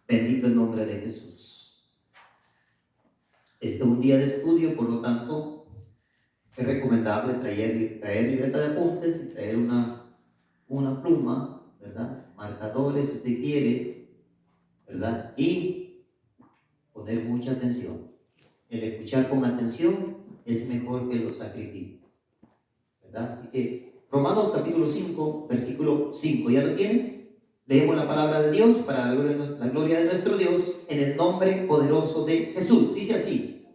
Bendito el nombre de Jesús. Este es un día de estudio, por lo tanto, es recomendable traer libreta de apuntes y traer una pluma, ¿verdad? Marcadores, si usted quiere, ¿verdad? Y poner mucha atención. El escuchar con atención es mejor que los sacrificios, ¿verdad? Así que Romanos capítulo 5, versículo 5, ¿ya lo tienen? Leemos la palabra de Dios para la gloria de nuestro Dios en el nombre poderoso de Jesús. Dice así,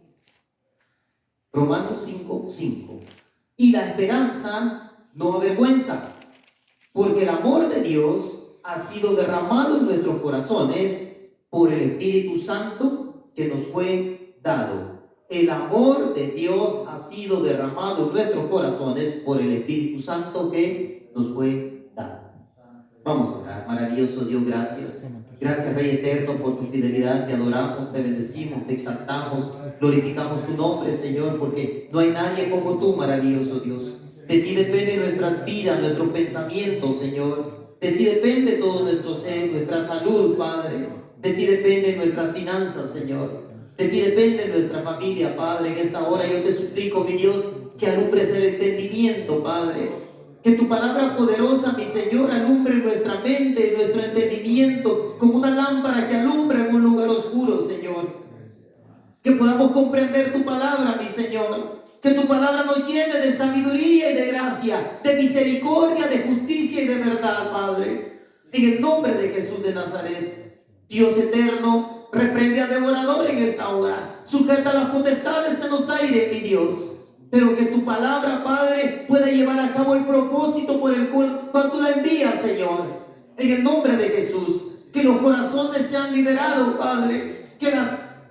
Romanos 5, 5. Y la esperanza no avergüenza, porque el amor de Dios ha sido derramado en nuestros corazones por el Espíritu Santo que nos fue dado. El amor de Dios ha sido derramado en nuestros corazones por el Espíritu Santo que nos fue dado. Vamos a orar. Maravilloso Dios, gracias. Gracias, Rey eterno, por tu fidelidad. Te adoramos, te bendecimos, te exaltamos, glorificamos tu nombre, Señor, porque no hay nadie como tú, maravilloso Dios. De ti depende nuestras vidas, nuestros pensamientos, Señor. De ti depende todo nuestro ser, nuestra salud, Padre. De ti dependen nuestras finanzas, Señor. De ti depende nuestra familia, Padre. En esta hora yo te suplico, mi Dios, que alumbres el entendimiento, Padre. Que tu palabra poderosa, mi Señor, alumbre nuestra mente, nuestro entendimiento, como una lámpara que alumbra en un lugar oscuro, Señor. Que podamos comprender tu palabra, mi Señor. Que tu palabra nos llene de sabiduría y de gracia, de misericordia, de justicia y de verdad, Padre. En el nombre de Jesús de Nazaret, Dios eterno, reprende al devorador en esta hora. Sujeta las potestades en los aires, mi Dios. Pero que tu palabra, Padre, pueda llevar a cabo el propósito por el cual tú la envías, Señor. En el nombre de Jesús. Que los corazones sean liberados, Padre.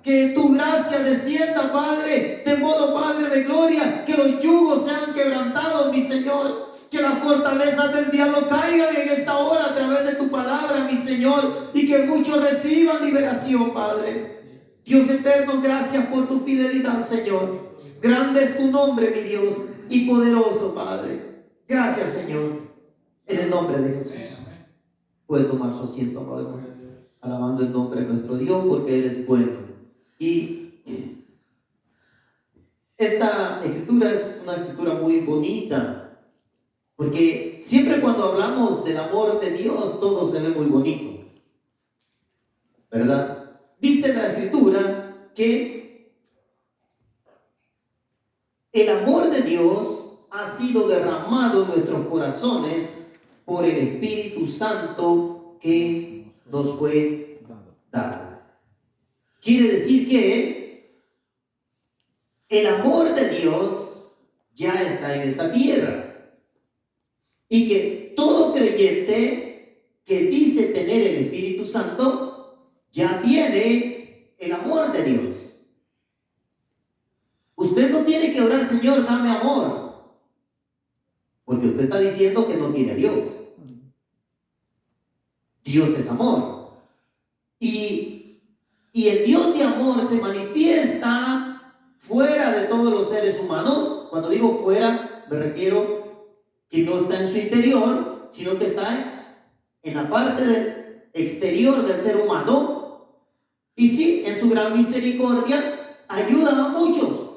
Que tu gracia descienda, Padre, de modo, Padre de gloria, que los yugos sean quebrantados, mi Señor, que las fortalezas del diablo caigan en esta hora a través de tu palabra, mi Señor, y que muchos reciban liberación, Padre. Dios eterno, gracias por tu fidelidad, Señor. Grande es tu nombre, mi Dios, y poderoso, Padre. Gracias, Señor, en el nombre de Jesús. Puede tomar su asiento, Padre, alabando el nombre de nuestro Dios, porque Él es bueno. Y esta escritura es una escritura muy bonita, porque siempre cuando hablamos del amor de Dios, todo se ve muy bonito, ¿verdad? Dice la escritura que el amor de Dios ha sido derramado en nuestros corazones por el Espíritu Santo que nos fue dado. Quiere decir que el amor de Dios ya está en esta tierra y que todo creyente que dice tener el Espíritu Santo ya tiene el amor de Dios. Usted no tiene que orar, Señor, dame amor, porque usted está diciendo que no tiene a Dios. Dios es amor. Y el Dios de amor se manifiesta fuera de todos los seres humanos. Cuando digo fuera, me refiero que no está en su interior, sino que está en la parte exterior del ser humano. Y sí, en su gran misericordia ayuda a muchos.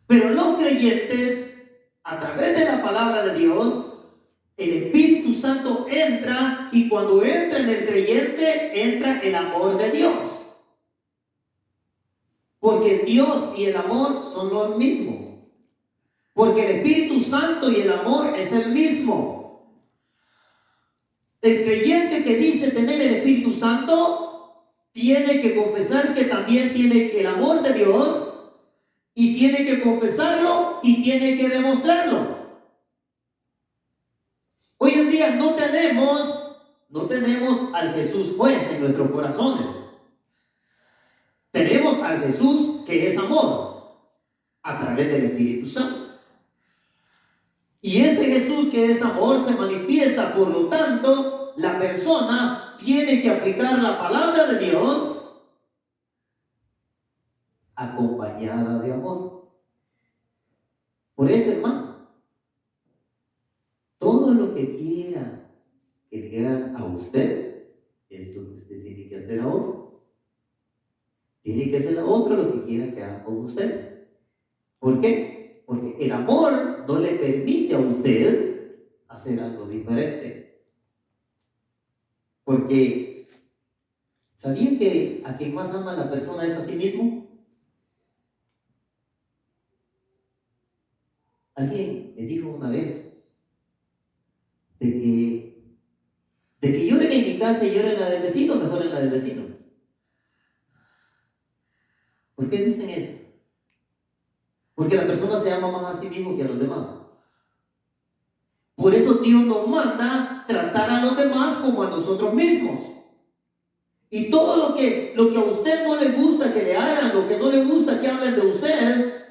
Pero los creyentes, a través de la palabra de Dios, el Espíritu Santo entra, y cuando entra en el creyente, entra el amor de Dios. Porque Dios y el amor son lo mismo. Porque el Espíritu Santo y el amor es el mismo. El creyente que dice tener el Espíritu Santo tiene que confesar que también tiene el amor de Dios, y tiene que confesarlo y tiene que demostrarlo. Hoy en día no tenemos al Jesús juez en nuestros corazones. Tenemos al Jesús que es amor a través del Espíritu Santo. Y ese Jesús que es amor se manifiesta, por lo tanto, la persona tiene que aplicar la palabra de Dios acompañada de amor. Por eso, hermano, todo lo que quiera que le haga a usted, es lo que usted tiene que hacer a otro. Tiene que hacer a otro lo que quiera que haga con usted. ¿Por qué? Porque el amor no le permite a usted hacer algo diferente. Porque, ¿sabían que a quien más ama la persona es a sí mismo? Alguien me dijo una vez de que lloren en mi casa y lloren en la del vecino, mejor en la del vecino. ¿Por qué dicen eso? Porque la persona se ama más a sí mismo que a los demás. Por eso Dios nos manda tratar a los demás como a nosotros mismos. Y todo lo que a usted no le gusta que le hagan, lo que no le gusta que hablen de usted,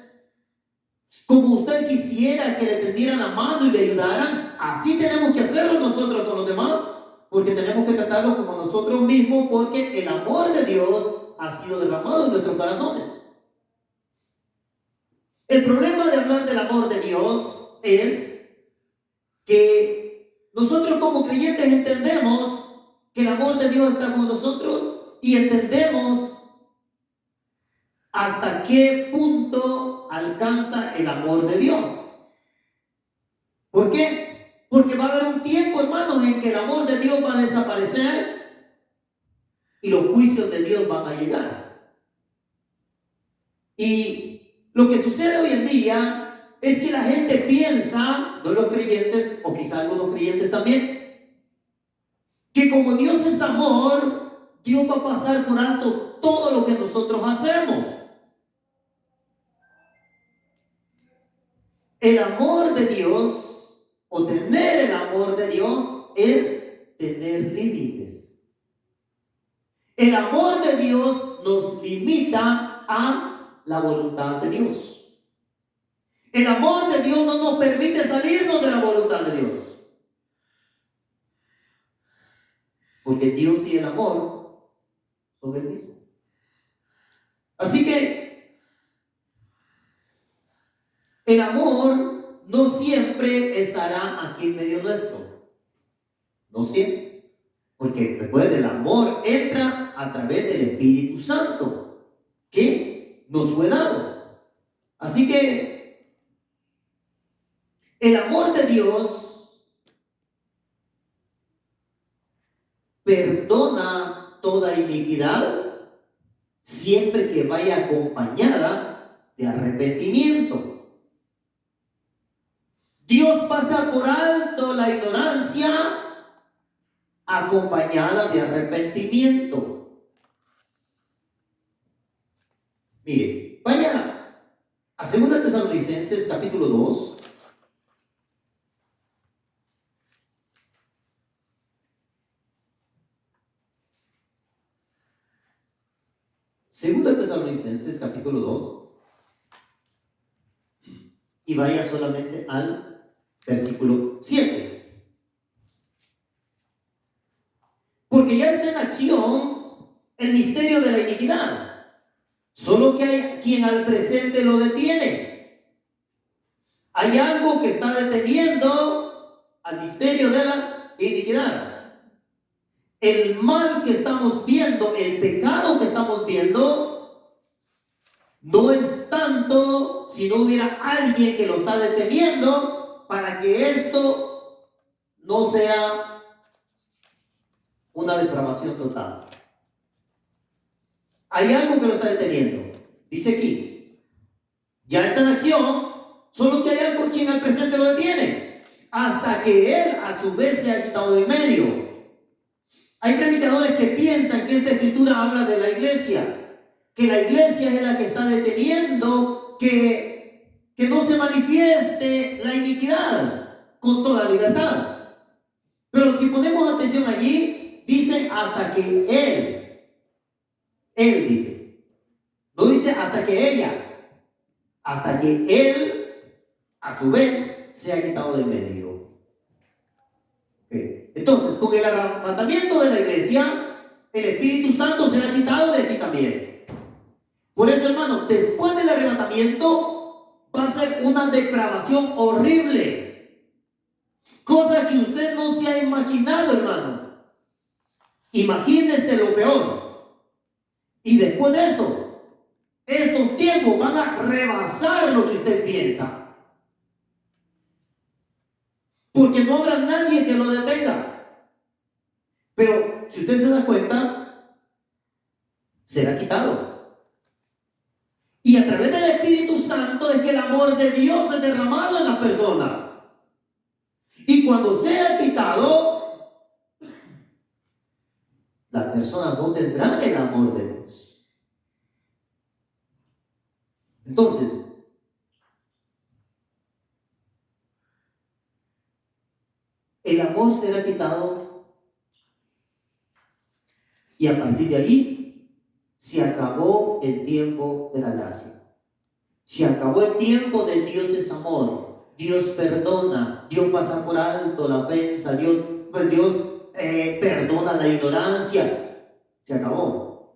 como usted quisiera que le tendieran la mano y le ayudaran, así tenemos que hacerlo nosotros con los demás, porque tenemos que tratarlo como nosotros mismos, porque el amor de Dios ha sido derramado en nuestros corazones. El problema de hablar del amor de Dios es que nosotros como creyentes entendemos que el amor de Dios está con nosotros y entendemos hasta qué punto alcanza el amor de Dios. ¿Por qué? Porque va a haber un tiempo, hermanos, en que el amor de Dios va a desaparecer y los juicios de Dios van a llegar. Y lo que sucede hoy en día es que la gente piensa, no los creyentes, o quizá algunos creyentes también, que como Dios es amor, Dios va a pasar por alto todo lo que nosotros hacemos. El amor de Dios, o tener el amor de Dios, es tener límites. El amor de Dios nos limita a la voluntad de Dios. El amor de Dios no nos permite salirnos de la voluntad de Dios. Porque Dios y el amor son el mismo. Así que el amor no siempre estará aquí en medio nuestro. No siempre. Porque recuerde, el amor entra a través del Espíritu Santo que nos fue dado. Así que el amor de Dios perdona toda iniquidad siempre que vaya acompañada de arrepentimiento. Dios pasa por alto la ignorancia acompañada de arrepentimiento. Mire, vaya a 2 Tesalonicenses capítulo 2. Segunda Tesalonicenses capítulo 2 y vaya solamente al versículo 7. Porque ya está en acción el misterio de la iniquidad, solo que hay quien al presente lo detiene. Hay algo que está deteniendo al misterio de la iniquidad. El mal que estamos viendo, el pecado que estamos viendo, no es tanto si no hubiera alguien que lo está deteniendo para que esto no sea una depravación total. Hay algo que lo está deteniendo. Dice aquí, ya está en acción, solo que hay algo quien al presente lo detiene, hasta que él a su vez se ha quitado de en medio. Hay predicadores que piensan que esta escritura habla de la iglesia, que la iglesia es la que está deteniendo que no se manifieste la iniquidad con toda libertad. Pero si ponemos atención allí, dice hasta que él dice, no dice hasta que ella, hasta que él a su vez se ha quitado de medio. Entonces, con el arrebatamiento de la iglesia, el Espíritu Santo será quitado de aquí también. Por eso, hermano, después del arrebatamiento va a ser una depravación horrible, cosa que usted no se ha imaginado, hermano. Imagínense lo peor. Y después de eso, estos tiempos van a rebasar lo que usted piensa. Porque no habrá nadie que lo detenga. Pero si usted se da cuenta, será quitado. Y a través del Espíritu Santo es que el amor de Dios es derramado en las personas. Y cuando sea quitado, las personas no tendrán el amor de Dios. Entonces, el amor será quitado y a partir de allí se acabó el tiempo de la gracia. Se acabó el tiempo de Dios es amor. Dios perdona, Dios pasa por alto la ofensa, Dios perdona la ignorancia. Se acabó.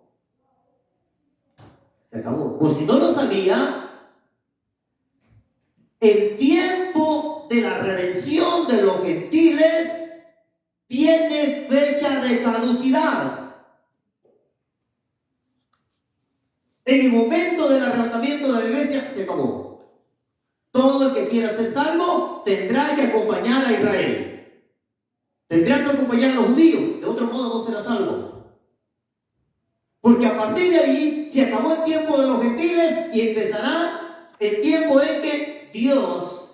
Se acabó. Por si no lo sabía, el tiempo de la redención de los gentiles tiene fecha de caducidad. En el momento del arrebatamiento de la iglesia se acabó. Todo el que quiera ser salvo tendrá que acompañar a Israel. Tendrá que acompañar a los judíos. De otro modo no será salvo. Porque a partir de ahí se acabó el tiempo de los gentiles y empezará el tiempo en que Dios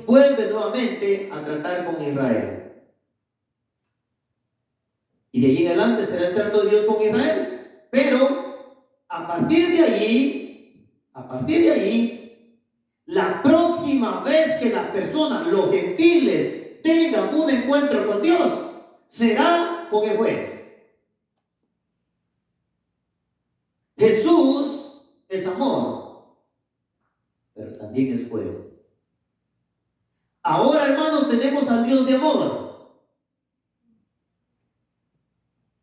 vuelve nuevamente a tratar con Israel. Y de allí en adelante será el trato de Dios con Israel. Pero a partir de allí, la próxima vez que las personas, los gentiles, tengan un encuentro con Dios, será con el juez. Jesús es amor, pero también es juez. Ahora, hermanos, tenemos al Dios de amor.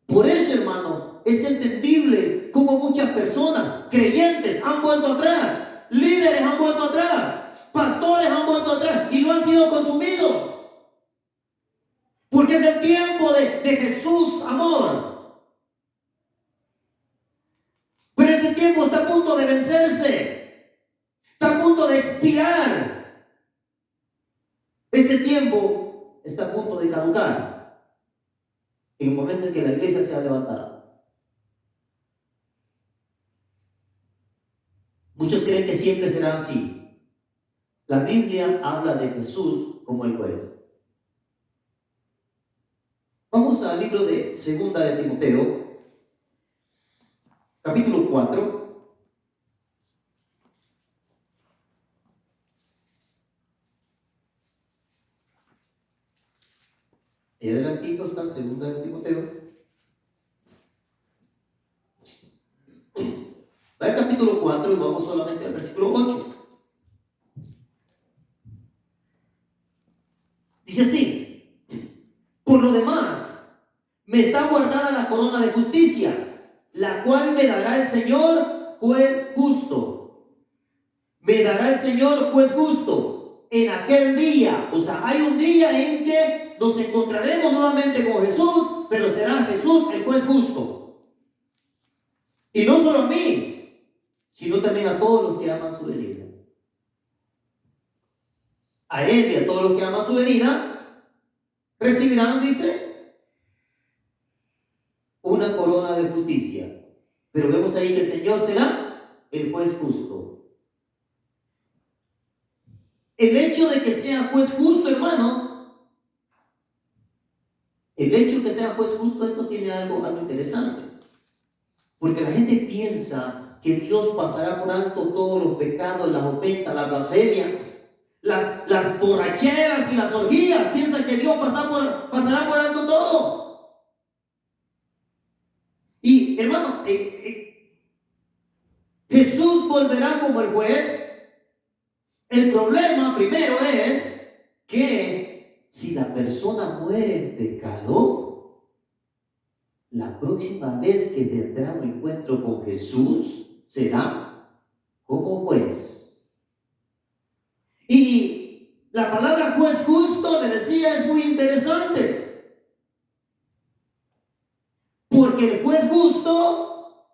Por eso, hermano, es entendible cómo muchas personas, creyentes, han vuelto atrás. Líderes han vuelto atrás, pastores han vuelto atrás y no han sido consumidos. Porque es el tiempo de Jesús, amor. Pero ese tiempo está a punto de vencerse, está a punto de expirar. Este tiempo está a punto de caducar en el momento en que la iglesia sea levantada. Muchos creen que siempre será así. La Biblia habla de Jesús como el juez. Vamos al libro de Segunda de Timoteo, capítulo 4. Y adelantito está Segunda de Timoteo. Va al capítulo 4 y vamos solamente al versículo 8. Dice así: por lo demás, me está guardada la corona de justicia, la cual me dará el Señor, juez justo. Me dará el Señor, juez justo, en aquel día. O sea, hay un día en que nos encontraremos nuevamente con Jesús, pero será Jesús el juez justo. Y no solo a mí, sino también a todos los que aman su venida. A él y a todos los que aman su venida recibirán, dice, una corona de justicia. Pero vemos ahí que el Señor será el juez justo. El hecho de que sea juez justo, hermano, el hecho de que sea juez justo, esto tiene algo interesante. Porque la gente piensa que Dios pasará por alto todos los pecados, las ofensas, las blasfemias, las borracheras y las orgías. Piensan que Dios pasará por alto todo. Y hermano, Jesús volverá como el juez. El problema primero es que si la persona muere en pecado, la próxima vez que tendrá un encuentro con Jesús será como juez. Y la palabra juez justo, le decía, es muy interesante. Porque el juez justo,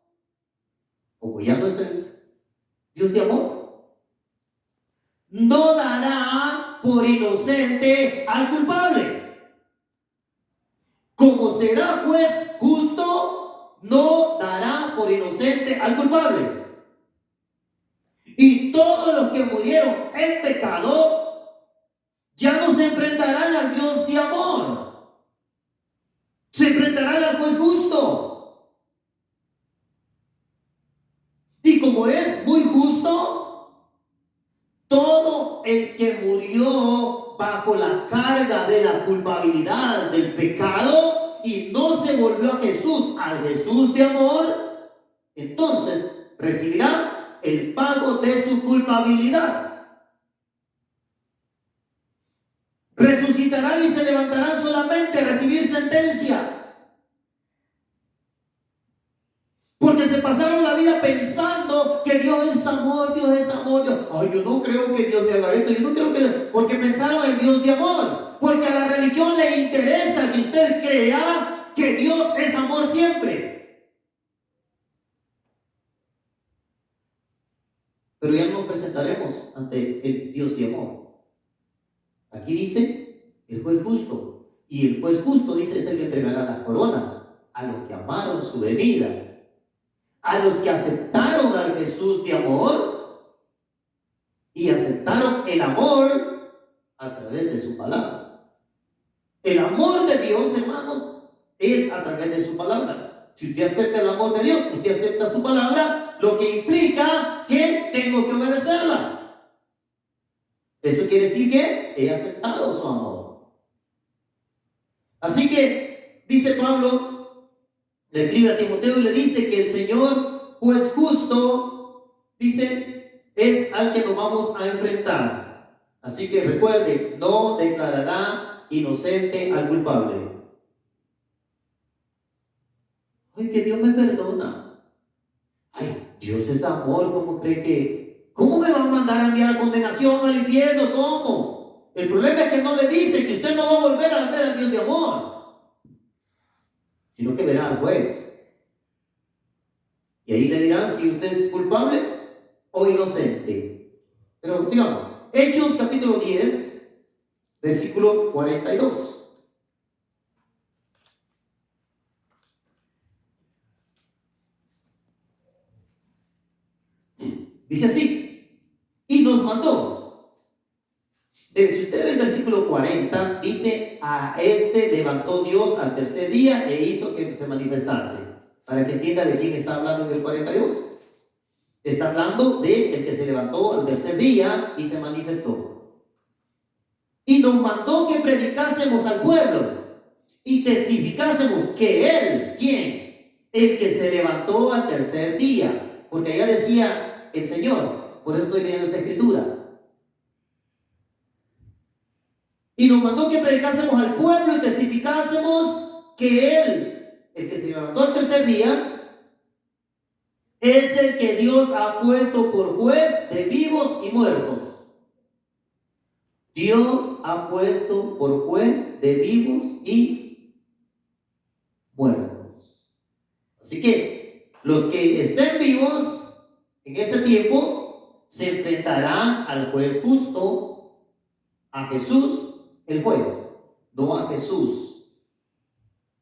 como ya no es el Dios de amor, no dará por inocente al culpable. Como será juez justo, no dará por inocente al culpable. Y todos los que murieron en pecado ya no se enfrentarán al Dios de amor. Se enfrentarán al juez justo. Y como es muy justo, todo el que murió bajo la carga de la culpabilidad del pecado y no se volvió a Jesús, al Jesús de amor, entonces recibirá el pago de su culpabilidad. Resucitarán y se levantarán solamente a recibir sentencia. Porque se pasaron la vida pensando que Dios es amor, Dios es amor. Ay, yo no creo que Dios me haga esto, yo no creo que... Porque pensaron en Dios de amor. Porque a la religión le interesa que usted crea que Dios es amor siempre. Pero ya no nos presentaremos ante el Dios de amor. Aquí dice el juez justo. Y el juez justo, dice, es el que entregará las coronas a los que amaron su venida. A los que aceptaron al Jesús de amor y aceptaron el amor a través de su palabra. El amor de Dios, hermanos, es a través de su palabra. Si usted acepta el amor de Dios, usted acepta su palabra, lo que implica que tengo que obedecerla. Eso quiere decir que he aceptado su amor. Así que, dice Pablo, le escribe a Timoteo y le dice que el Señor, juez justo, dice, es al que nos vamos a enfrentar. Así que recuerde, no declarará inocente al culpable. Ay, que Dios me perdona. Ay, Dios es amor, ¿cómo cree que? ¿Cómo me va a mandar a enviar a condenación al infierno? ¿Cómo? El problema es que no le dice que usted no va a volver a ver al Dios de amor, sino que verá al juez. Y ahí le dirán si usted es culpable o inocente. Pero sigamos. Hechos capítulo 10, versículo 42. Dice así. Y nos mandó. Si usted ve el versículo 40, dice, a este levantó Dios al tercer día e hizo que se manifestase. Para que entienda de quién está hablando en el 42. Está hablando de el que se levantó al tercer día y se manifestó. Y nos mandó que predicásemos al pueblo y testificásemos que Él, ¿quién? El que se levantó al tercer día. Porque allá decía el Señor. Por eso estoy leyendo esta escritura. Y nos mandó que predicásemos al pueblo y testificásemos que Él, el que se levantó al tercer día, es el que Dios ha puesto por juez de vivos y muertos. Dios ha puesto por juez de vivos y muertos. Así que los que estén vivos en este tiempo se enfrentarán al juez justo, a Jesús el juez, no a Jesús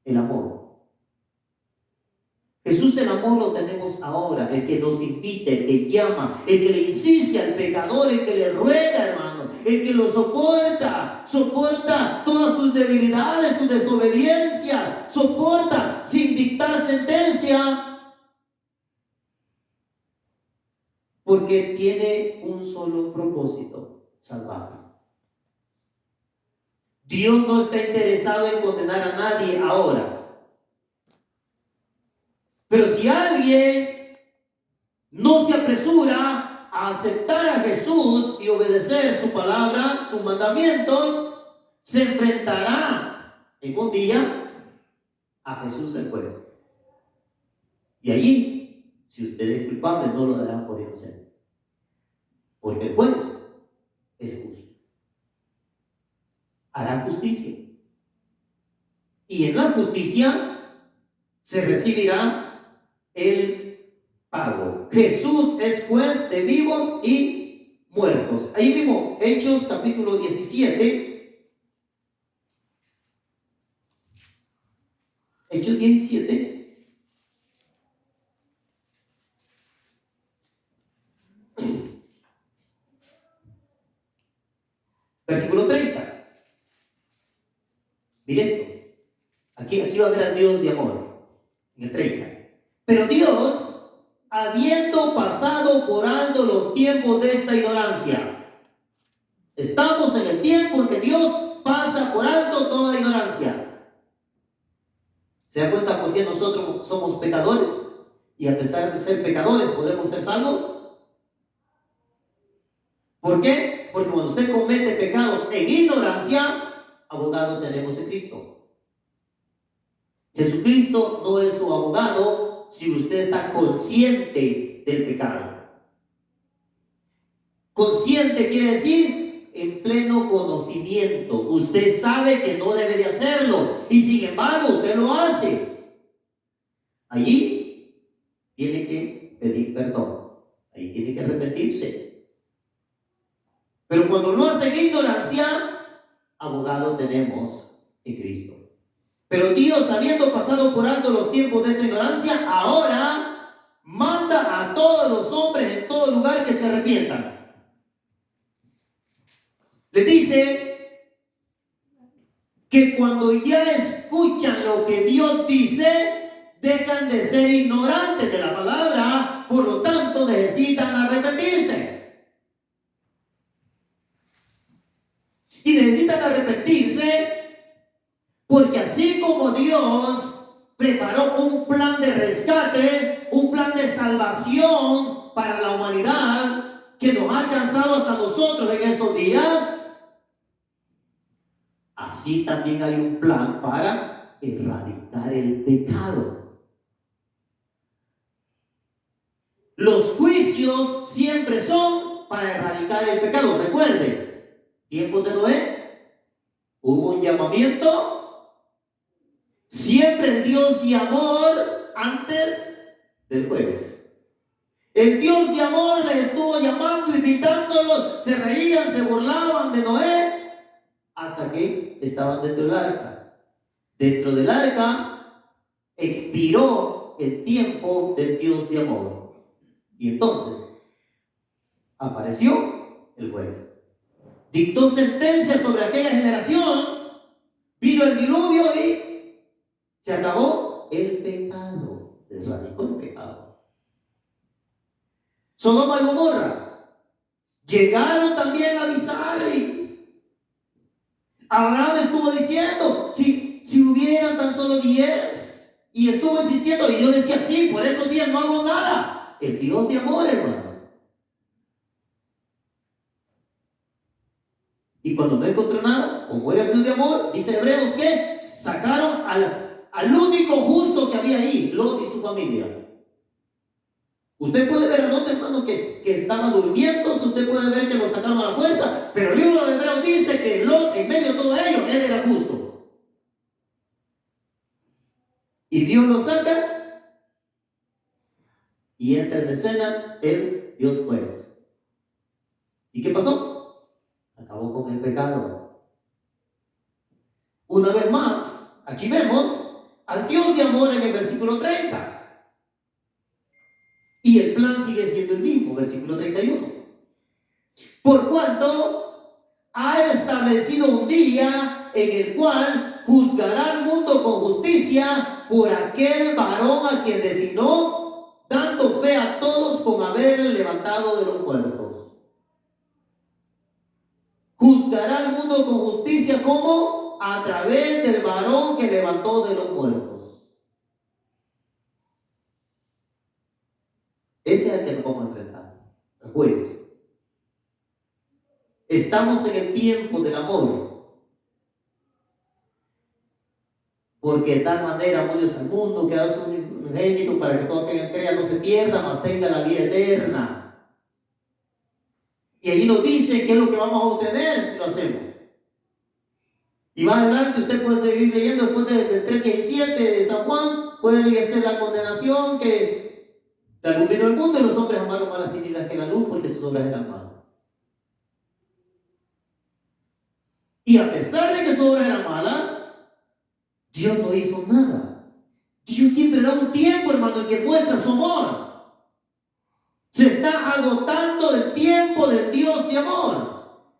el amor. Jesús el amor lo tenemos ahora, el que nos invita, el que llama, el que le insiste al pecador, el que le ruega, hermano, el que lo soporta todas sus debilidades, su desobediencia, soporta sin dictar sentencia, porque tiene un solo propósito: salvarlo. Dios no está interesado en condenar a nadie ahora. Pero si alguien no se apresura a aceptar a Jesús y obedecer su palabra, sus mandamientos, se enfrentará en un día a Jesús el juez. Y allí, si usted es culpable, no lo darán por inocente. Porque el juez es justo. Hará justicia. Y en la justicia se recibirá el pago. Jesús es juez de vivos y muertos. Ahí mismo, Hechos capítulo 17. Hechos 17. Versículo 30. Mire esto. Aquí va a ver al Dios de amor. En el 30. Pero Dios, habiendo pasado por alto los tiempos de esta ignorancia. Estamos en el tiempo en que Dios pasa por alto toda ignorancia. ¿Se da cuenta por qué nosotros somos pecadores? Y a pesar de ser pecadores, ¿podemos ser salvos? ¿Por qué? Porque cuando usted comete pecados en ignorancia, abogado tenemos en Cristo. Jesucristo no es su abogado si usted está consciente del pecado. Consciente quiere decir en pleno conocimiento. Usted sabe que no debe de hacerlo y sin embargo usted lo hace. Allí tiene que pedir perdón. Ahí tiene que arrepentirse. Pero cuando lo hace en ignorancia, abogado tenemos en Cristo. Pero Dios, habiendo pasado por alto los tiempos de esta ignorancia, ahora manda a todos los hombres en todo lugar que se arrepientan. Les dice que cuando ya escuchan lo que Dios dice, dejan de ser ignorantes de la palabra, por lo tanto necesitan arrepentirse. Y necesitan arrepentirse porque así como Dios preparó un plan de rescate, un plan de salvación para la humanidad que nos ha alcanzado hasta nosotros en estos días, así también hay un plan para erradicar el pecado. Los juicios siempre son para erradicar el pecado. Recuerde, tiempos de Noé, hubo un llamamiento. Siempre el Dios de amor antes del juez. El Dios de amor les estuvo llamando, invitándolos, se reían, se burlaban de Noé, hasta que estaban dentro del arca. Dentro del arca expiró el tiempo del Dios de amor. Y entonces apareció el juez. Dictó sentencia sobre aquella generación, vino el diluvio y se acabó el pecado, se erradicó el pecado. Sodoma y Gomorra llegaron también a avisar y Abraham estuvo diciendo, si hubieran tan solo 10, y estuvo insistiendo, y yo decía, sí, por esos 10 no hago nada. El Dios de amor, hermano. Y cuando no encontró nada, como era el Dios de amor, dice Hebreos que sacaron al único justo que había ahí, Lot y su familia. Usted puede ver a Lot, hermano, que estaba durmiendo, usted puede ver que lo sacaron a la fuerza, pero el libro de Hebreos dice que Lot, en medio de todo ello, él era justo. Y Dios lo saca y entra en escena el Dios juez. ¿Y qué pasó? Acabó con el pecado. Una vez más, aquí vemos al Dios de amor en el versículo 30. Y el plan sigue siendo el mismo, versículo 31. Por cuanto ha establecido un día en el cual juzgará al mundo con justicia por aquel varón a quien designó, dando fe a todos con haberle levantado de los muertos. Juzgará al mundo con justicia, ¿cómo? A través del varón que levantó de los muertos. Ese es el que nos vamos a enfrentar, el juez. Estamos en el tiempo del amor. Porque de tal manera amó Dios al mundo que ha dado su unigénito para que todo aquel que crea no se pierda, mas tenga la vida eterna. Y allí nos dice qué es lo que vamos a obtener si lo hacemos. Y más adelante usted puede seguir leyendo después del 3:17 de San Juan, Bueno, y esta es la condenación, que la luz vino al mundo y los hombres amaron más las tinieblas que la luz porque sus obras eran malas. Y a pesar de que sus obras eran malas, Dios no hizo nada. Dios siempre da un tiempo, hermano, en que muestra su amor. Se está agotando el tiempo del Dios de amor.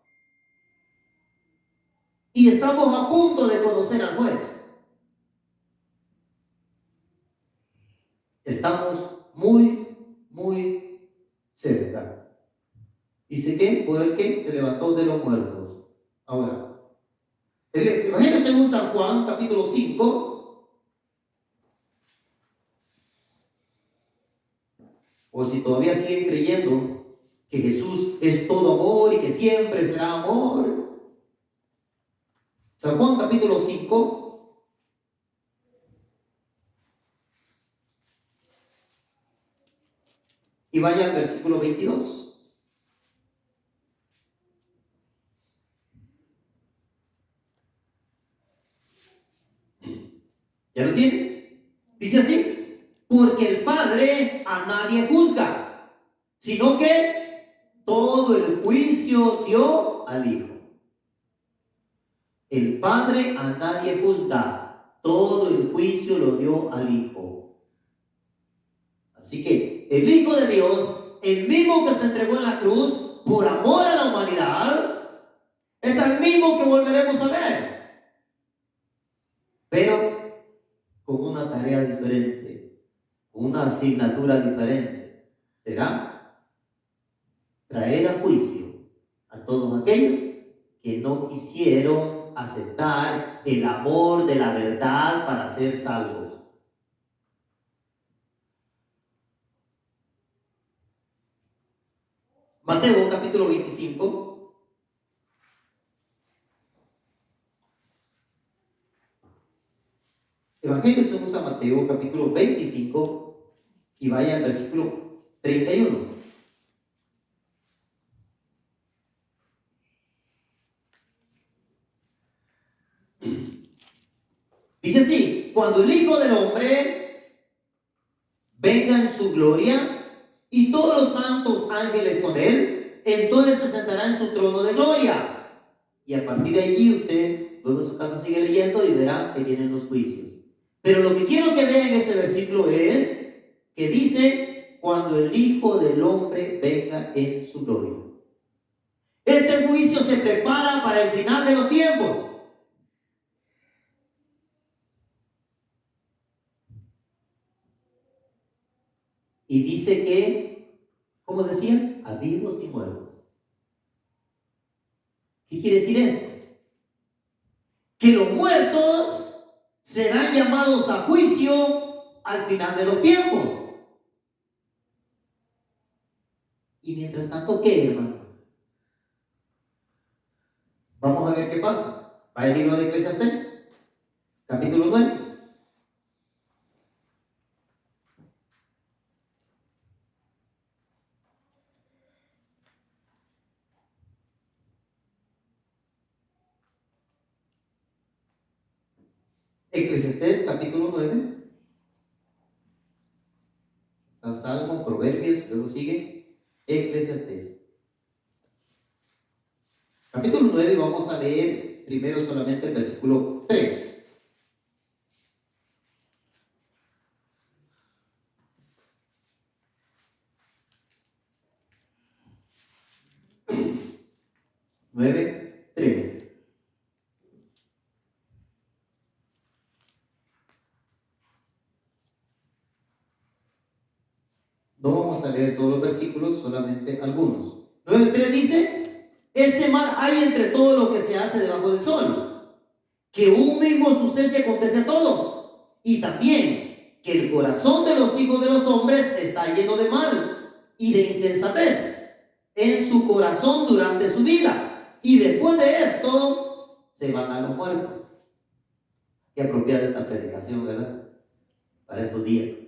Y estamos a punto de conocer al juez. Estamos muy, muy cerca. Dice que por el que se levantó de los muertos. Ahora, el Evangelio según San Juan, capítulo 5. O si todavía siguen creyendo que Jesús es todo amor y que siempre será amor. San Juan capítulo 5. Y vaya al versículo 22. ¿Ya lo tiene? Dice así: porque el Padre a nadie juzga, sino que todo el juicio dio al Hijo. El Padre a nadie juzga, todo el juicio lo dio al Hijo. Así que el Hijo de Dios, el mismo que se entregó en la cruz por amor a la humanidad, es el mismo que volveremos a ver, pero con una tarea diferente, con una asignatura diferente. Será traer a juicio a todos aquellos que no quisieron aceptar el amor de la verdad para ser salvos. Mateo capítulo 25. Evangelio según San Mateo capítulo 25 y vaya al versículo 31. Dice así: cuando el Hijo del Hombre venga en su gloria y todos los santos ángeles con él, entonces se sentará en su trono de gloria. Y a partir de allí usted, luego en su casa sigue leyendo y verá que vienen los juicios. Pero lo que quiero que vean en este versículo es que dice: cuando el Hijo del Hombre venga en su gloria. Este juicio se prepara para el final de los tiempos. Y dice que, como decían, a vivos y muertos. ¿Qué quiere decir esto? Que los muertos serán llamados a juicio al final de los tiempos. Y mientras tanto, ¿qué, hermano? Vamos a ver qué pasa. Va el libro de Eclesiastés, capítulo 9. Eclesiastés, capítulo 9. Salmo, Proverbios, luego sigue Eclesiastés. Capítulo 9, vamos a leer primero solamente el versículo 3. Nueve, 3. No vamos a leer todos los versículos, solamente algunos. 9:3 dice: este mal hay entre todo lo que se hace debajo del sol, que un mismo suceso acontece a todos, y también que el corazón de los hijos de los hombres está lleno de mal y de insensatez en su corazón durante su vida, y después de esto se van a los muertos. Qué apropiada esta predicación, ¿verdad? Para estos días,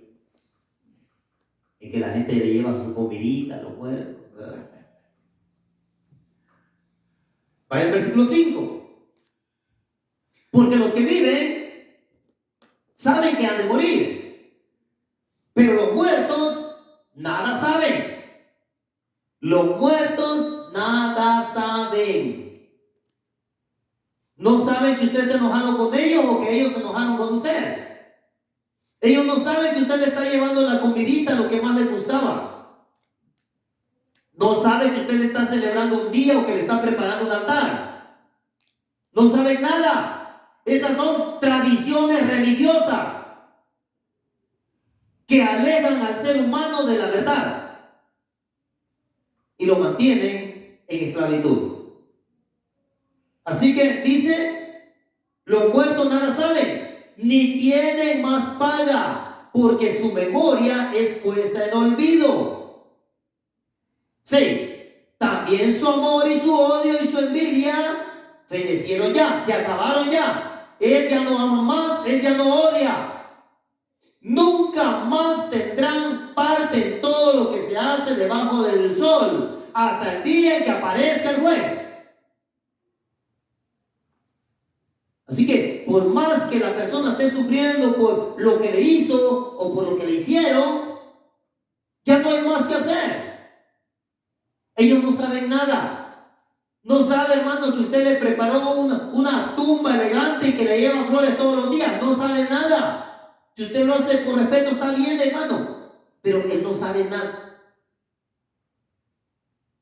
en que la gente le lleva su comidita a los muertos, ¿verdad? Vaya el versículo 5. Porque los que viven saben que han de morir, Pero los muertos nada saben. Los muertos nada saben. No saben que usted está enojado con ellos o que ellos se enojaron con usted. Ellos no saben que usted le está llevando la comidita, lo que más les gustaba. No saben que usted le está celebrando un día o que le está preparando un altar. No saben nada. Esas son tradiciones religiosas que alejan al ser humano de la verdad y lo mantienen en esclavitud. Así que dice, los muertos nada saben, ni tienen más paga, porque su memoria es puesta en olvido. 6. También su amor y su odio y su envidia fenecieron ya, se acabaron ya. Él ya no ama más, él ya no odia. Nunca más tendrán parte en todo lo que se hace debajo del sol, hasta el día en que aparezca el juez. Así que por más que la persona esté sufriendo por lo que le hizo o por lo que le hicieron, ya no hay más que hacer. Ellos no saben nada. No sabe, hermano, que usted le preparó una tumba elegante y que le lleva flores todos los días. No sabe nada. Si usted lo hace con respeto, está bien, hermano. Pero él no sabe nada.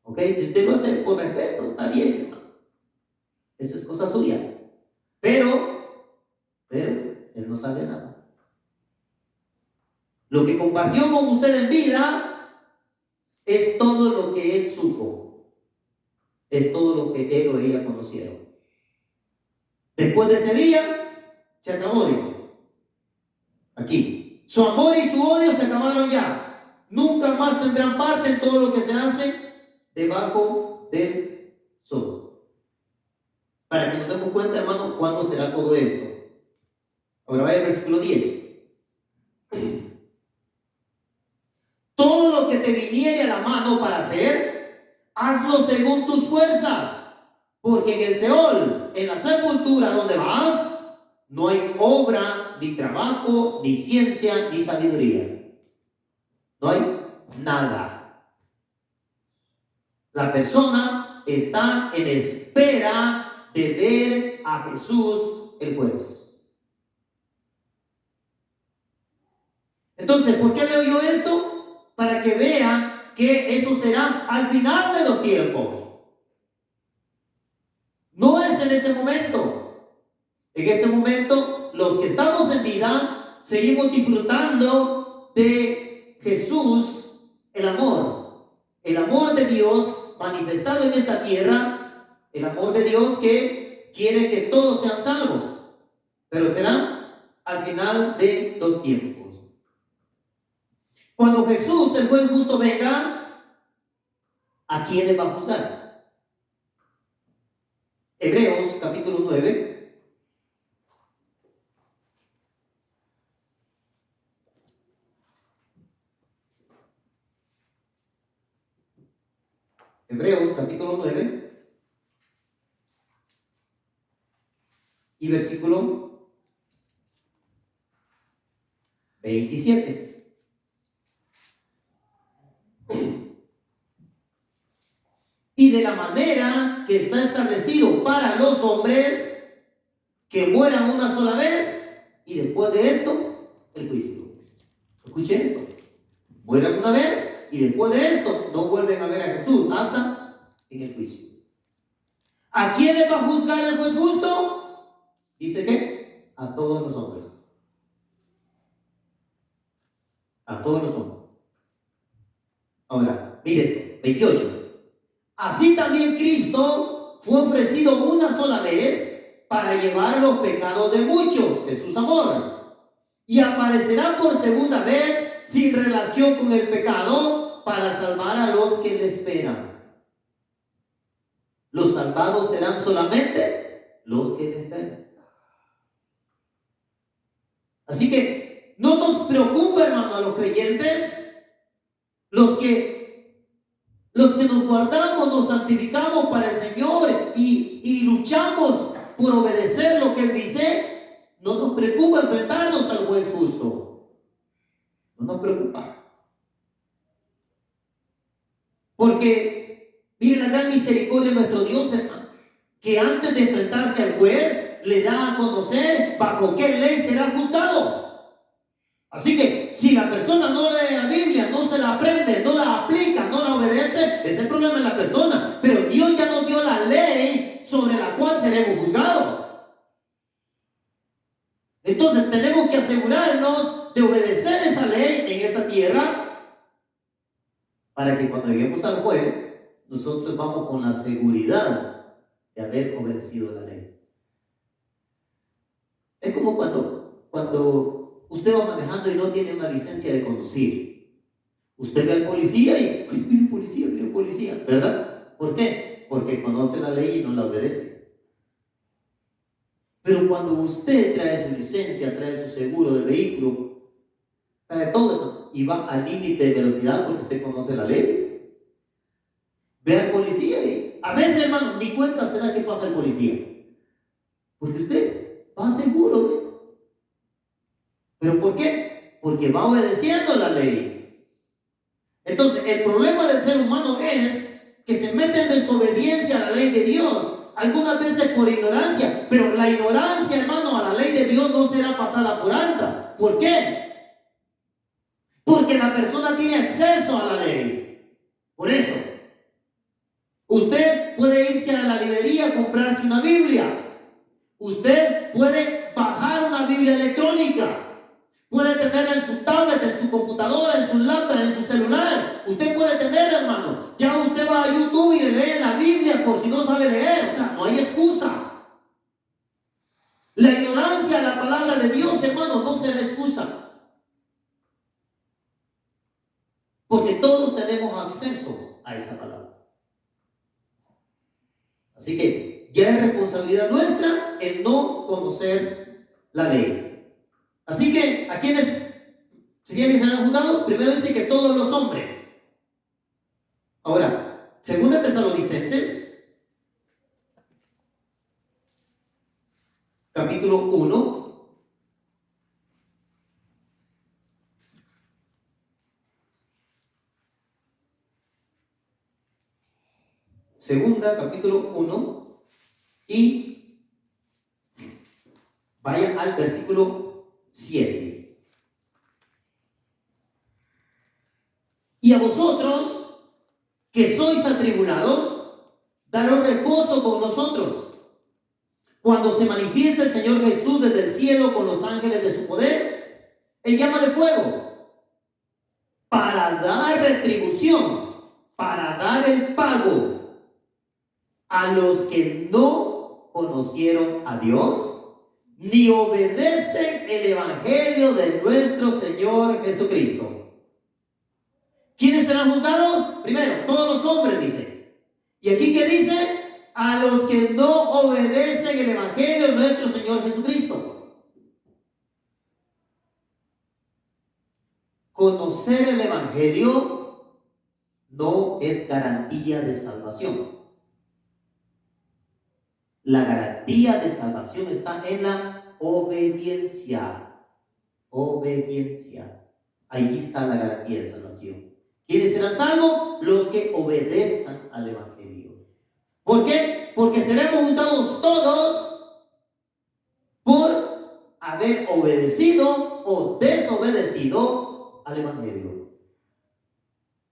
¿Ok? Si usted lo hace con respeto, está bien, hermano. Eso es cosa suya. Pero él no sabe nada. Lo que compartió con usted en vida es todo lo que él supo. Es todo lo que él o ella conocieron. Después de ese día, se acabó, dice. Aquí. Su amor y su odio se acabaron ya. Nunca más tendrán parte en todo lo que se hace debajo del sol. Para que nos demos cuenta, hermano, cuándo será todo esto. Ahora vaya al versículo 10. Todo lo que te viniere a la mano para hacer, hazlo según tus fuerzas. Porque en el Seol, en la sepultura donde vas, no hay obra, ni trabajo, ni ciencia, ni sabiduría. No hay nada. La persona está en espera de ver a Jesús el juez. Entonces, ¿por qué leo yo esto? Para que vea que eso será al final de los tiempos. No es en este momento. En este momento, los que estamos en vida, seguimos disfrutando de Jesús, el amor de Dios manifestado en esta tierra, el amor de Dios que quiere que todos sean salvos, pero será al final de los tiempos. Cuando Jesús, el buen justo, venga, ¿a quién le va a juzgar? Hebreos capítulo 9. Hebreos capítulo 9 y versículo 27. Y de la manera que está establecido para los hombres que mueran una sola vez y después de esto el juicio. Escuchen esto. Mueran una vez y después de esto no vuelven a ver a Jesús hasta en el juicio. ¿A quién le va a juzgar el juez justo? Dice que a todos los hombres. A todos los hombres. Ahora, mire esto, 28. Así también Cristo fue ofrecido una sola vez para llevar los pecados de muchos, Jesús amor, y aparecerá por segunda vez sin relación con el pecado para salvar a los que le esperan. Los salvados serán solamente los que le esperan. Así que no nos preocupa, hermano, a los creyentes, los que nos guardamos, nos santificamos para el Señor y luchamos por obedecer lo que Él dice. No nos preocupa enfrentarnos al juez justo. No nos preocupa. misericordia nuestro Dios, hermano, que antes de enfrentarse al juez, le da a conocer bajo qué ley será juzgado. Así que si la persona no lee la Biblia, no se la aprende, no la aplica, no la obedece, ese problema es la persona. Pero Dios ya nos dio la ley sobre la cual seremos juzgados. Entonces tenemos que asegurarnos de obedecer esa ley en esta tierra para que cuando lleguemos al juez, nosotros vamos con la seguridad de haber obedecido la ley. Es como cuando usted va manejando y no tiene una licencia de conducir. Usted ve al policía y, ¡ay, mire un policía! ¿Verdad? ¿Por qué? Porque conoce la ley y no la obedece. Pero cuando usted trae su licencia, trae su seguro de vehículo, trae todo y va al límite de velocidad porque usted conoce la ley, ve al policía y a veces, hermano, ni cuenta se da que pasa el policía. Porque usted va seguro, ¿eh? ¿Pero por qué? Porque va obedeciendo la ley. Entonces, el problema del ser humano es que se mete en desobediencia a la ley de Dios. Algunas veces por ignorancia, pero la ignorancia, hermano, a la ley de Dios no será pasada por alta. ¿Por qué? Porque la persona tiene acceso a la ley. Por eso, usted puede irse a la librería a comprarse una Biblia. Usted puede bajar una Biblia electrónica. Puede tenerla en su tablet, en su computadora, en su laptop, en su celular. Usted puede tener, hermano. Ya usted va a YouTube y le lee la Biblia por si no sabe leer. O sea, no hay excusa. La ignorancia a la palabra de Dios, hermano, no será excusa. Porque todos tenemos acceso a esa palabra. Así que ya es responsabilidad nuestra el no conocer la ley. Así que, ¿a quiénes serán juzgados? Primero dice que todos los hombres. Ahora, 2 Tesalonicenses, capítulo 1. Capítulo 1. Y vaya al versículo 7. Y a vosotros, que sois atribulados, daros reposo con nosotros, cuando se manifieste el Señor Jesús desde el cielo con los ángeles de su poder, en llama de fuego, para dar retribución, para dar el pago a los que no conocieron a Dios, ni obedecen el evangelio de nuestro Señor Jesucristo. ¿Quiénes serán juzgados? Primero, todos los hombres, dice. ¿Y aquí qué dice? A los que no obedecen el evangelio de nuestro Señor Jesucristo. Conocer el evangelio no es garantía de salvación. La garantía de salvación está en la obediencia. Obediencia. Ahí está la garantía de salvación. ¿Quiénes serán salvos? Los que obedezcan al evangelio. ¿Por qué? Porque seremos juzgados todos por haber obedecido o desobedecido al evangelio.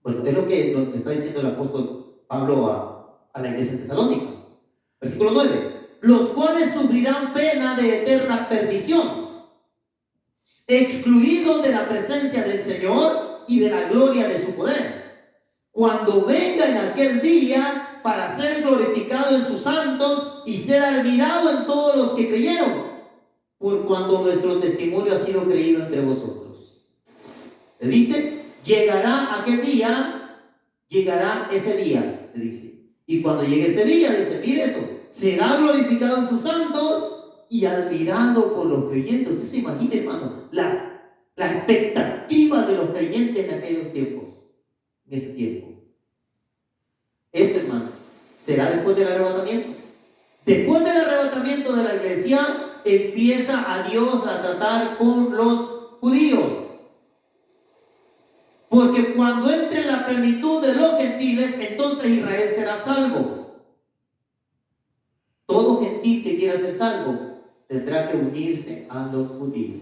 Bueno, es lo que nos está diciendo el apóstol Pablo a la iglesia de Tesalónica. Versículo 9. Los cuales sufrirán pena de eterna perdición, excluidos de la presencia del Señor y de la gloria de su poder, cuando venga en aquel día para ser glorificado en sus santos y ser admirado en todos los que creyeron, por cuanto nuestro testimonio ha sido creído entre vosotros. Le dice, llegará aquel día, llegará ese día, le dice. Y cuando llegue ese día, dice, mire esto, será glorificado en sus santos y admirado por los creyentes. Usted se imagina, hermano, la expectativa de los creyentes en aquellos tiempos, en ese tiempo. Esto, hermano, será después del arrebatamiento. Después del arrebatamiento de la iglesia, empieza a Dios a tratar con los judíos. Porque cuando entre la plenitud de los gentiles, entonces Israel será salvo. quiera ser salvo, tendrá que unirse a los judíos.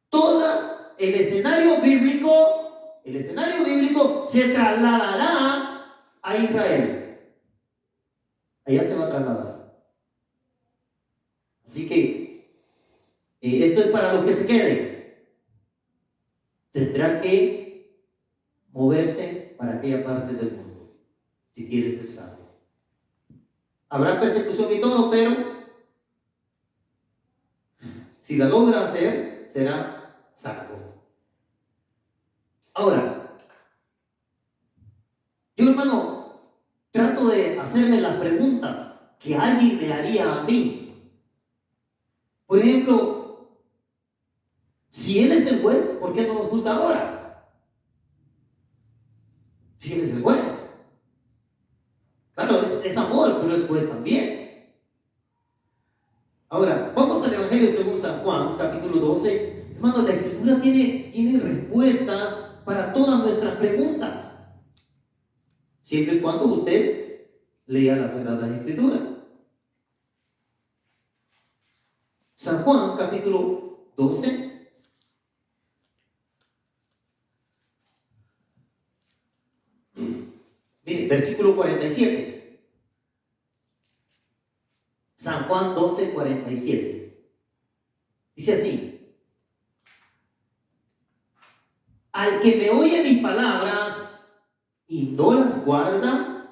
Todo el escenario bíblico se trasladará a Israel. Allá se va a trasladar. Así que esto es para los que se queden. Tendrá que moverse para aquella parte del mundo, si quiere ser salvo. Habrá persecución y todo, pero si la logra hacer, será salvo. Ahora, yo, hermano, trato de hacerme las preguntas que alguien me haría a mí. Por ejemplo, si Él es el juez, ¿por qué no nos gusta ahora? Si Él es el juez. Claro, es amor, pero es juez también. Ahora, vamos al Evangelio según San Juan, capítulo 12. Hermano, la Escritura tiene respuestas para todas nuestras preguntas. Siempre y cuando usted lea las Sagradas Escrituras. San Juan, capítulo 12. Mire, versículo 47. San Juan 12, 47. Dice así: al que me oye mis palabras y no las guarda,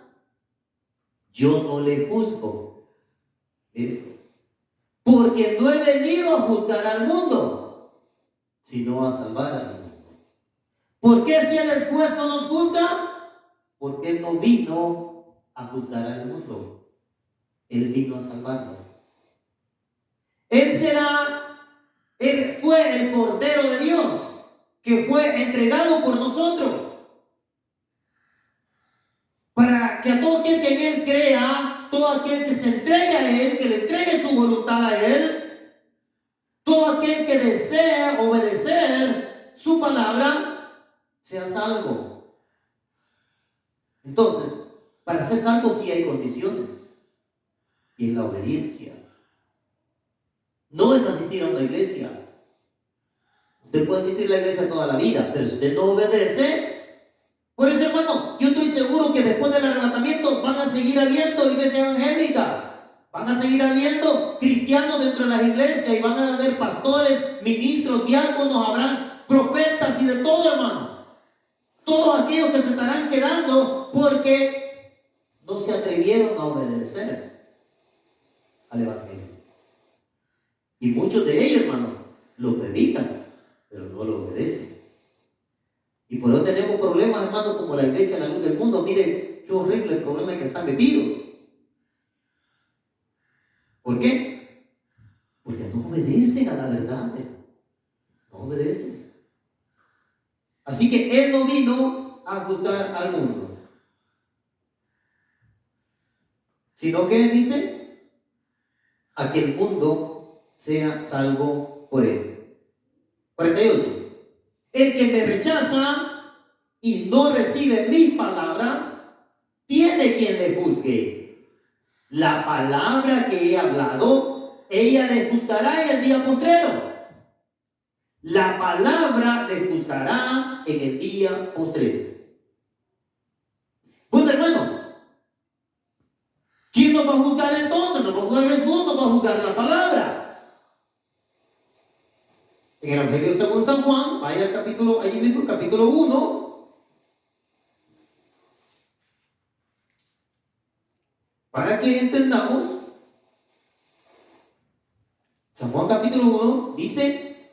yo no le juzgo. Mire, porque no he venido a juzgar al mundo, sino a salvar al mundo. ¿Por qué si Él es juez no nos juzga? Porque Él no vino a juzgar al mundo. Él vino a salvarlo. Él fue el Cordero de Dios que fue entregado por nosotros. Para que a todo aquel que en Él crea, todo aquel que se entregue a Él, que le entregue su voluntad a Él, todo aquel que desee obedecer su palabra, sea salvo. Entonces, para ser salvo sí hay condiciones. Y es la obediencia. No es asistir a una iglesia. Usted puede asistir a la iglesia toda la vida, pero si usted no obedece. Por eso, hermano, yo estoy seguro que después del arrebatamiento van a seguir habiendo iglesias evangélicas. Van a seguir habiendo cristianos dentro de las iglesias y van a haber pastores, ministros, diáconos, habrán profetas y de todo, hermano. Todos aquellos que se estarán quedando porque no se atrevieron a obedecer al evangelio. Y muchos de ellos, hermano, lo predican, pero no lo obedecen. Y por eso tenemos problemas, hermano, como la iglesia en la luz del mundo. Mire, qué horrible el problema en que están metidos. ¿Por qué? Porque no obedecen a la verdad. No obedecen. Así que Él no vino a juzgar al mundo, sino que dice a que el mundo sea salvo por Él. 48. El que me rechaza y no recibe mis palabras, tiene quien le juzgue. La palabra que he hablado, ella le juzgará en el día postrero. La palabra le juzgará en el día postrero. Bueno, hermano, ¿quién nos va a juzgar entonces? ¿Nos va a juzgar Jesús? ¿Nos va a juzgar la palabra? En el Evangelio según San Juan, vaya al capítulo, allí mismo, capítulo 1, para que entendamos. San Juan capítulo 1 dice: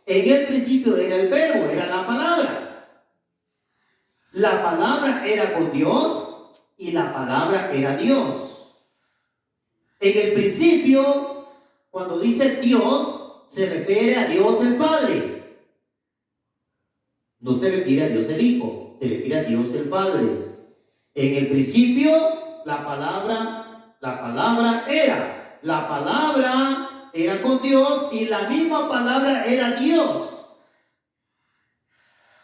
en el principio era el verbo, era la palabra. La palabra era con Dios y la palabra era Dios. En el principio, cuando dice Dios, se refiere a Dios el Padre. No se refiere a Dios el Hijo, se refiere a Dios el Padre. En el principio, la palabra era. La palabra era con Dios y la misma palabra era Dios.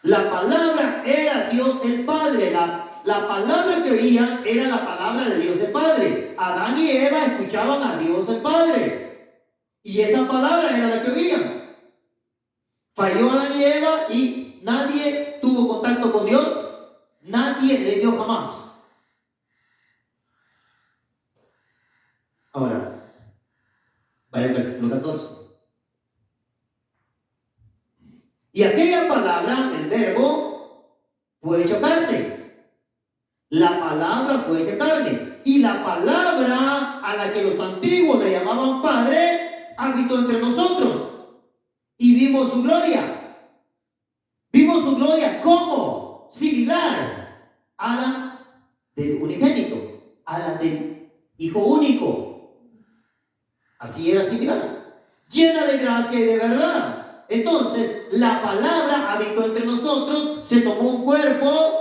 La palabra era Dios el Padre. la palabra que oían era la palabra de Dios el Padre. Adán y Eva escuchaban a Dios el Padre. Y esa palabra era la que oían. Falló Adán y Eva y nadie tuvo contacto con Dios. Nadie le dio jamás. Ahora, vaya al versículo 14. Y aquella palabra, el verbo, fue hecho carne. La palabra fue hecha carne. Y la palabra a la que los antiguos le llamaban Padre, habitó entre nosotros. Y vimos su gloria. Vimos su gloria como similar a la del unigénito, a la del Hijo único. Así era similar. Llena de gracia y de verdad. Entonces, la palabra habitó entre nosotros, se tomó un cuerpo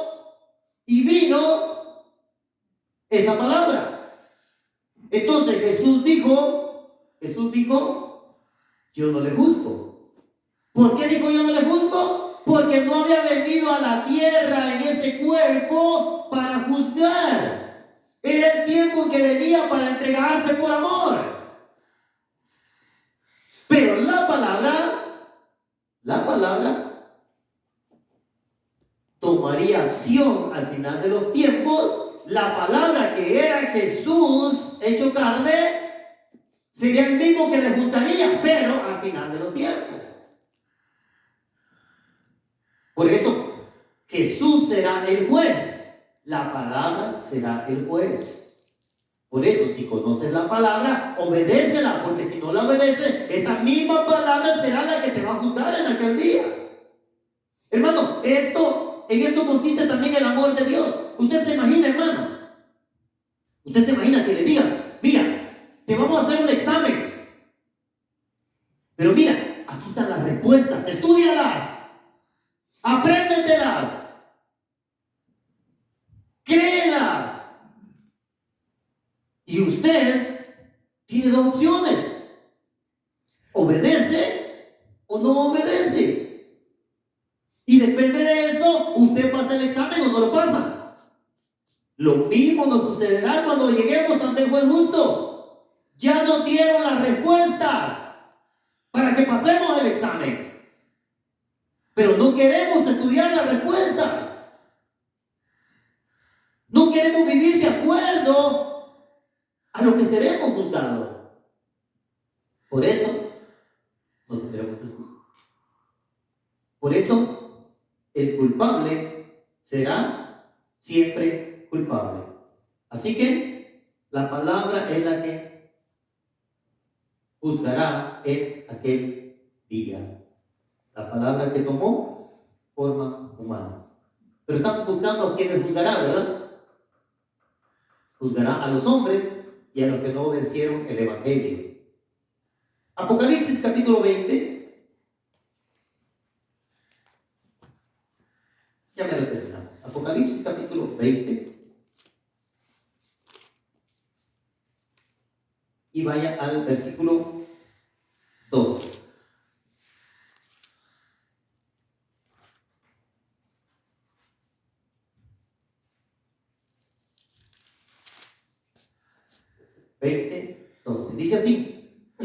y vino esa palabra. Entonces Jesús dijo, yo no le juzgo. ¿Por qué dijo yo no le juzgo? Porque no había venido a la tierra en ese cuerpo para juzgar. Era el tiempo que venía para entregarse por amor. Pero la palabra tomaría acción al final de los tiempos. La palabra que era Jesús hecho carne sería el mismo que le juzgaría, pero al final de los tiempos. Por eso, Jesús será el juez, la palabra será el juez. Por eso, si conoces la palabra, obedécela, porque si no la obedeces, esa misma palabra será la que te va a juzgar en aquel día. Hermano, en esto consiste también el amor de Dios. Usted se imagina, hermano, usted se imagina que le digan, mira, te vamos a hacer un examen, pero mira, aquí están las respuestas, estúdialas, apréndetelas, créelas. Y usted tiene dos opciones: obedece o no obedece. Y depende de eso, usted pasa el examen o no lo pasa. Lo mismo nos sucederá cuando lleguemos ante el juez justo. Ya nos dieron las respuestas para que pasemos el examen, pero no queremos estudiar las respuestas. No queremos vivir de acuerdo a lo que seremos juzgados. Por eso no tendremos excusa. Por eso el culpable será siempre culpable. Así que la palabra es la que juzgará en aquel día. La palabra que tomó forma humana. Pero estamos buscando a quienes juzgará, ¿verdad? Juzgará a los hombres y a los que no obedecieron el Evangelio. Apocalipsis capítulo 20. Ya me lo terminamos. Apocalipsis capítulo 20. Y vaya al versículo 12. Dice así: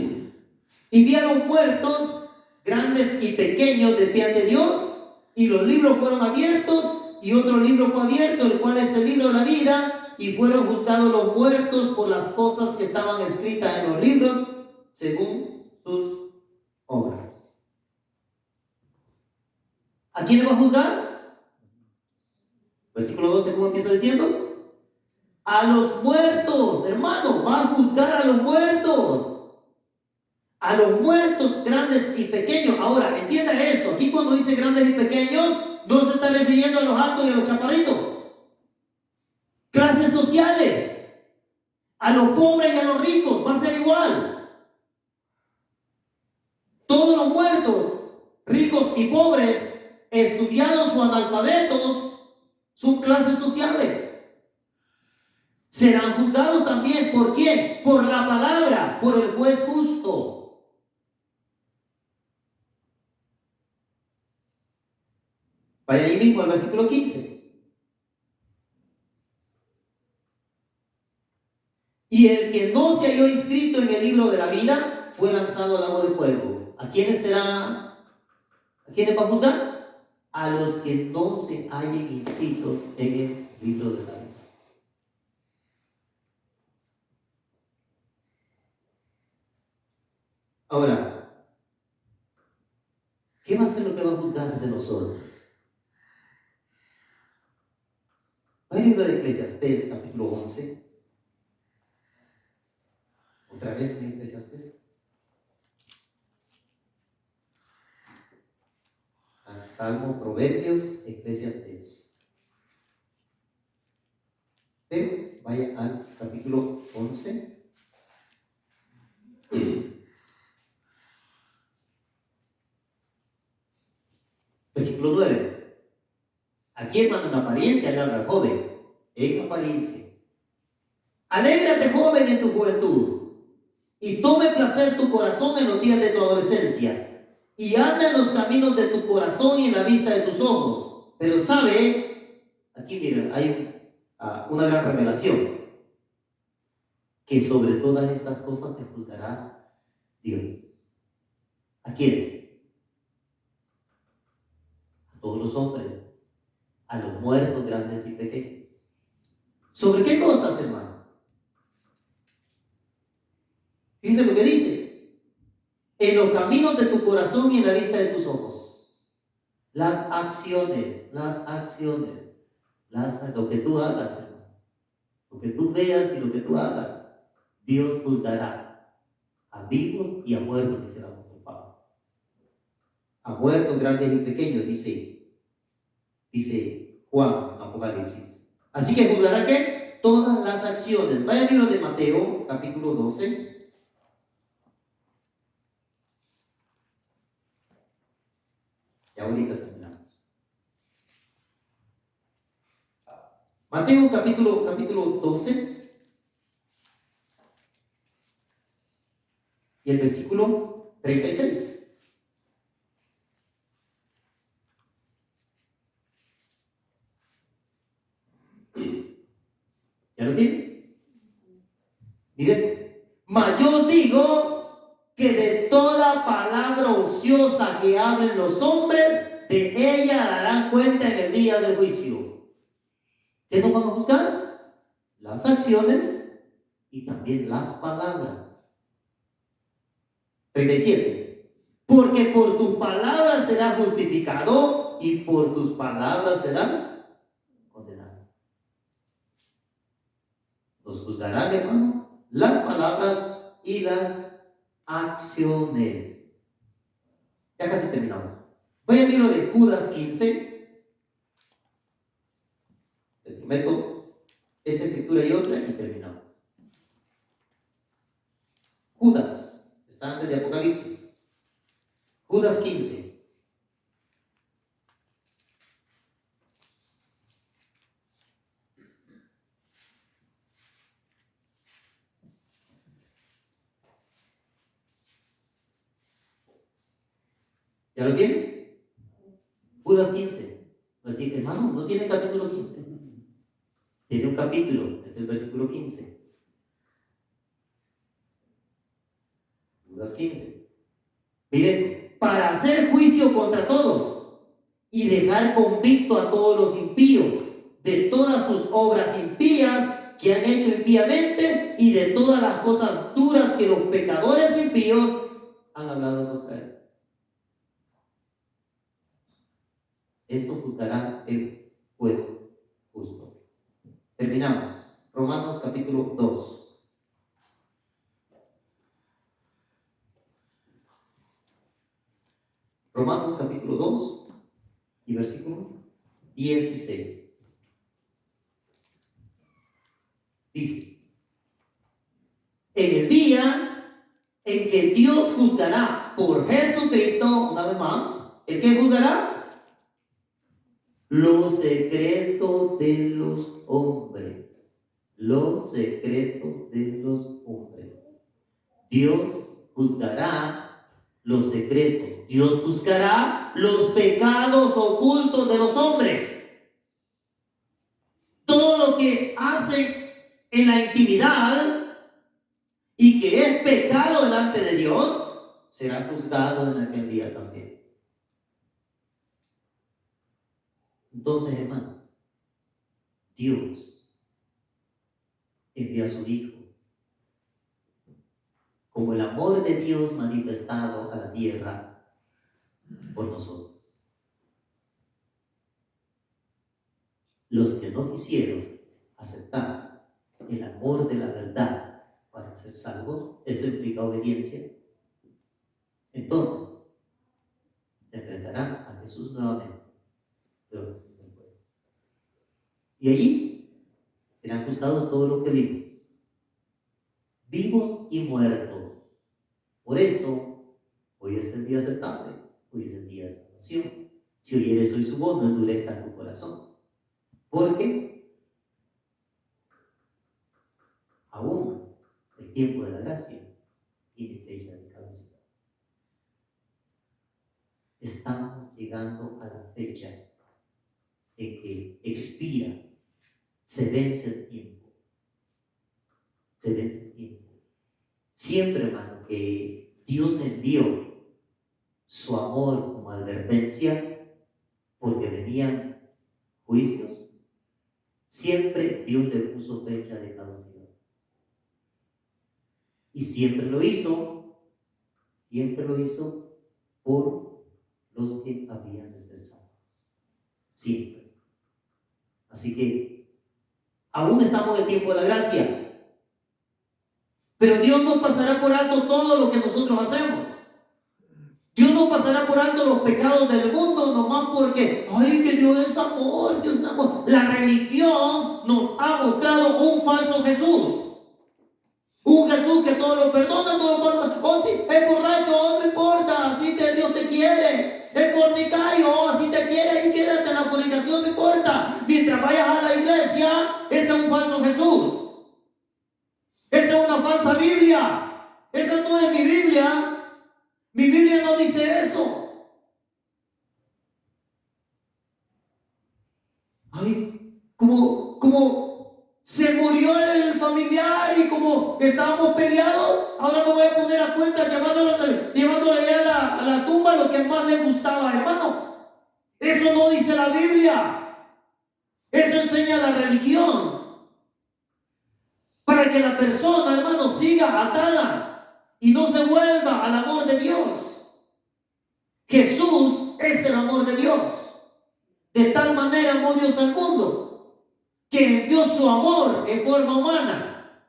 y vi a los muertos, grandes y pequeños, de pie ante Dios, y los libros fueron abiertos, y otro libro fue abierto, el cual es el libro de la vida, y fueron juzgados los muertos por las cosas que estaban escritas en los libros, según sus obras. ¿A quién le va a juzgar? Versículo 12, ¿cómo empieza diciendo? A los muertos, hermano, va a juzgar a los muertos. A los muertos grandes y pequeños. Ahora, entienda esto. Aquí cuando dice grandes y pequeños, no se está refiriendo a los altos y a los chaparritos. Clases sociales. A los pobres y a los ricos va a ser igual. Todos los muertos, ricos y pobres, estudiados o analfabetos, son clases sociales. Serán juzgados también. ¿Por quién? Por la palabra, por el juez justo. Vaya ahí mismo al versículo 15. que no se halló inscrito en el libro de la vida fue lanzado al lago de fuego. ¿A quiénes será? ¿A quiénes va a juzgar? A los que no se hayan inscrito en el libro de la vida. Ahora, ¿qué va a ser lo que va a juzgar de nosotros? Va el libro de Eclesiastés, capítulo 11. Otra vez en Eclesiastés. Salmo, Proverbios, Eclesiastés. Pero vaya al capítulo 11. Versículo 9. Aquí, hermano, en apariencia le habla al joven. En apariencia. Alégrate, joven, en tu juventud, y tome placer tu corazón en los días de tu adolescencia, y anda en los caminos de tu corazón y en la vista de tus ojos. Pero sabe, aquí miren, hay una gran revelación, que sobre todas estas cosas te juzgará Dios. ¿A quiénes? A todos los hombres, a los muertos, grandes y pequeños. ¿Sobre qué cosas, hermano? Dice lo que dice: en los caminos de tu corazón y en la vista de tus ojos. Las acciones, lo que tú hagas, hermano, lo que tú veas y lo que tú hagas, Dios juzgará a vivos y a muertos, dice el apóstol Pablo. A muertos, grandes y pequeños, dice Juan, Apocalipsis. Así que juzgará ¿qué? Todas las acciones. Vaya al libro de Mateo, capítulo 12. Ya ahorita terminamos. Mateo capítulo 12 y el versículo 36. ¿Ya lo tiene? Mire esto. Mas yo os digo que de toda palabra ociosa que hablen los hombres, de ella darán cuenta en el día del juicio. ¿Qué nos van a juzgar? Las acciones y también las palabras. 37. Porque por tus palabras serás justificado y por tus palabras serás condenado. Nos juzgarán, hermano, las palabras y las acciones. Ya casi terminamos. Voy al libro de Judas 15. Te prometo esta escritura y otra y terminamos. Judas, está antes de Apocalipsis. Judas 15. ¿Ya lo tiene? Judas 15. Pues sí, hermano, no tiene capítulo 15. Tiene un capítulo, es el versículo 15. Judas 15. Mire esto: para hacer juicio contra todos y dejar convicto a todos los impíos de todas sus obras impías que han hecho impíamente y de todas las cosas duras que los pecadores impíos han hablado contra él. Esto juzgará el juez justo. Terminamos. Romanos capítulo 2. Romanos capítulo 2 y versículo 16. Dice: en el día en que Dios juzgará por Jesucristo, una vez más, ¿el que juzgará? Los secretos de los hombres. Los secretos de los hombres. Dios juzgará los secretos. Dios juzgará los pecados ocultos de los hombres. Todo lo que hacen en la intimidad, y que es pecado delante de Dios, será juzgado en aquel día también. Entonces, hermanos, Dios envía a su Hijo como el amor de Dios manifestado a la tierra por nosotros. Los que no quisieron aceptar el amor de la verdad para ser salvos, esto implica obediencia, entonces se enfrentarán a Jesús nuevamente. Pero, y allí serán juzgados todos los que viven, vivos y muertos. Por eso, hoy es el día aceptable, hoy es el día de salvación. Si oyeres hoy su voz, no endurezcas tu corazón. Porque aún el tiempo de la gracia tiene fecha de caducidad. Estamos llegando a la fecha en que expira, se vence el tiempo. Se vence el tiempo. Siempre, hermano, que Dios envió su amor como advertencia, porque venían juicios, siempre Dios le puso fecha de caducidad. Y siempre lo hizo por los que habían de ser salvos. Siempre. Así que aún estamos en el tiempo de la gracia. Pero Dios no pasará por alto todo lo que nosotros hacemos. Dios no pasará por alto los pecados del mundo nomás porque, ay, que Dios es amor, Dios es amor. La religión nos ha mostrado un falso Jesús. Un Jesús que todo lo perdona, todo lo perdona. Oh, sí, es borracho, oh, no importa, así Dios te quiere. Es fornicario, oh, así te quiere y quédate en la fornicación, no importa. Mientras vayas a la iglesia, ese es un falso Jesús. Esa es una falsa Biblia. Esa no es mi Biblia. Mi Biblia no dice eso. Ay, como se murió el familiar y como estábamos peleados, ahora me voy a poner a cuenta llevándole a la tumba lo que más le gustaba, hermano. Eso no dice la Biblia. Eso enseña la religión. Para que la persona, hermano, siga atada y no se vuelva al amor de Dios. Jesús es el amor de Dios. De tal manera amó Dios al mundo que envió su amor en forma humana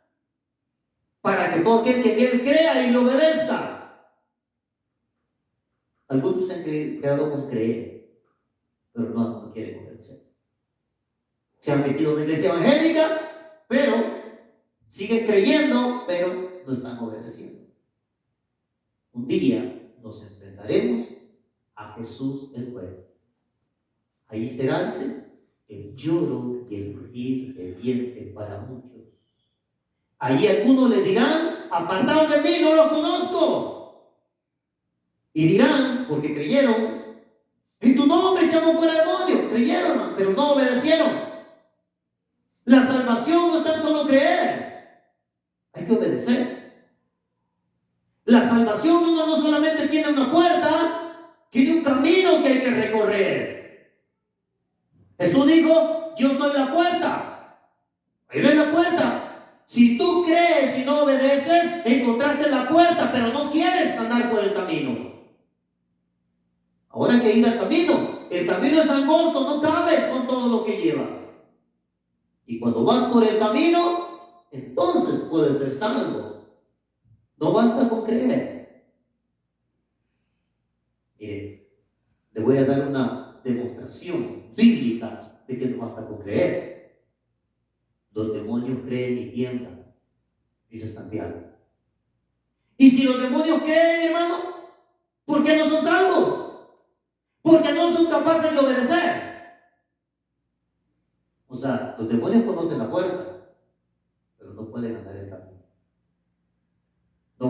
para que todo aquel que en él crea y lo obedezca. Algunos se han quedado con creer, pero no quieren obedecer. Se han metido en la iglesia evangélica, pero siguen creyendo, pero no están obedeciendo. Un día nos enfrentaremos a Jesús el juez. Ahí será el lloro y el crujir de dientes para muchos. Ahí algunos le dirán, apartados de mí, no los conozco. Y dirán, porque creyeron, en tu nombre echamos fuera demonios. Creyeron, pero no obedecieron. La salvación no es tan solo creer, hay que obedecer. La salvación no solamente tiene una puerta, tiene un camino que hay que recorrer. Jesús dijo, yo soy la puerta. Ahí ven la puerta. Si tú crees y no obedeces, encontraste la puerta, pero no quieres andar por el camino. Ahora hay que ir al camino. El camino es angosto, no cabes con todo lo que llevas. Y cuando vas por el camino, entonces puedes ser salvo. No basta con creer. Mire, le voy a dar una demostración bíblica de que no basta con creer. Los demonios creen y tiemblan, dice Santiago. Y si los demonios creen, hermano, ¿por qué no son salvos? Porque no son capaces de obedecer. O sea, los demonios conocen la puerta, pero no pueden andar el camino. No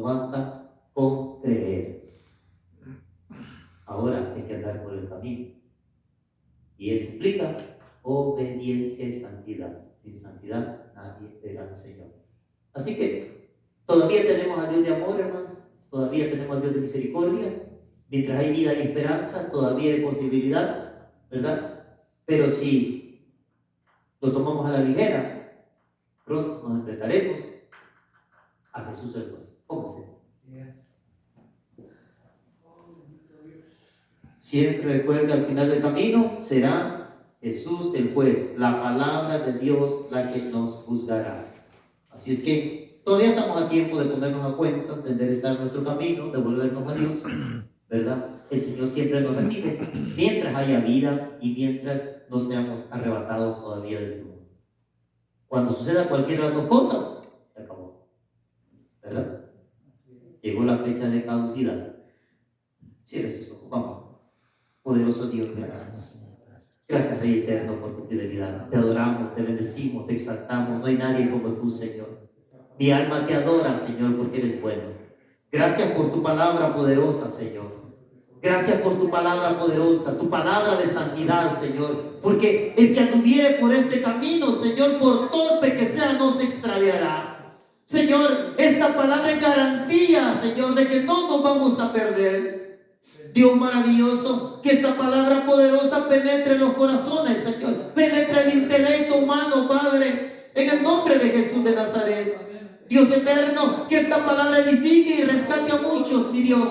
basta con creer. Ahora hay que andar por el camino. Y eso implica obediencia y santidad. Sin santidad nadie verá al Señor. Así que todavía tenemos a Dios de amor, hermano. Todavía tenemos a Dios de misericordia. Mientras hay vida y esperanza, todavía hay posibilidad, ¿verdad? Pero si lo tomamos a la ligera, pronto nos enfrentaremos a Jesús el juez. Póngase. Siempre recuerde, al final del camino será Jesús el juez, la palabra de Dios la que nos juzgará. Así es que todavía estamos a tiempo de ponernos a cuentas, de enderezar nuestro camino, de volvernos a Dios, ¿verdad? El Señor siempre nos recibe mientras haya vida y mientras no seamos arrebatados todavía de este mundo. Cuando suceda cualquiera de las dos cosas, se acabó, ¿verdad? Llegó la fecha de caducidad. Cierre sus ojos, vamos. Poderoso Dios, gracias. Gracias, Rey Eterno, por tu fidelidad. Te adoramos, te bendecimos, te exaltamos. No hay nadie como tú, Señor. Mi alma te adora, Señor, porque eres bueno. Gracias por tu palabra poderosa, Señor. Gracias por tu palabra poderosa, tu palabra de santidad, Señor. Porque el que anduviere por este camino, Señor, por torpe que sea, no se extraviará. Señor, esta palabra es garantía, Señor, de que no nos vamos a perder. Dios maravilloso, que esta palabra poderosa penetre en los corazones, Señor. Penetre el intelecto humano, Padre, en el nombre de Jesús de Nazaret. Dios eterno, que esta palabra edifique y rescate a muchos, mi Dios.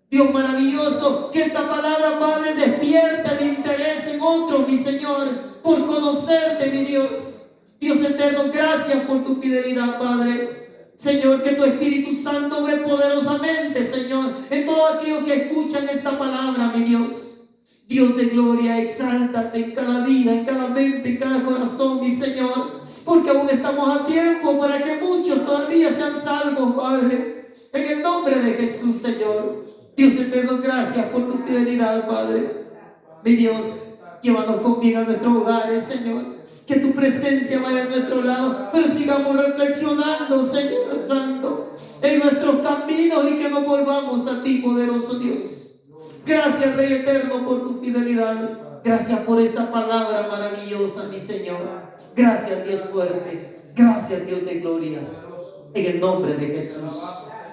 Dios maravilloso, que esta palabra, Padre, despierte el interés en otros, mi Señor, por conocerte, mi Dios. Dios eterno, gracias por tu fidelidad, Padre. Señor, que tu Espíritu Santo obre poderosamente, Señor, en todos aquellos que escuchan esta palabra, mi Dios. Dios de gloria, exáltate en cada vida, en cada mente, en cada corazón, mi Señor, porque aún estamos a tiempo para que muchos todavía sean salvos, Padre. En el nombre de Jesús, Señor. Dios eterno, gracias por tu fidelidad, Padre. Mi Dios, llévanos con bien a nuestros hogares, Señor. Que tu presencia vaya a nuestro lado, pero sigamos reflexionando, Señor Santo, en nuestros caminos y que nos volvamos a ti, poderoso Dios. Gracias, Rey Eterno, por tu fidelidad. Gracias por esta palabra maravillosa, mi Señor. Gracias, Dios fuerte. Gracias, Dios de gloria. En el nombre de Jesús.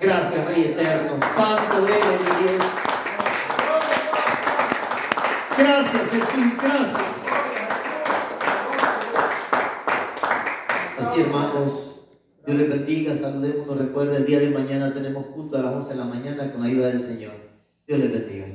Gracias, Rey Eterno. Santo eres, mi Dios. Gracias, Jesús. Gracias. Así, hermanos, Dios les bendiga, saludemos, nos recuerda, el día de mañana tenemos culto a las 11 de la mañana con la ayuda del Señor. Dios les bendiga.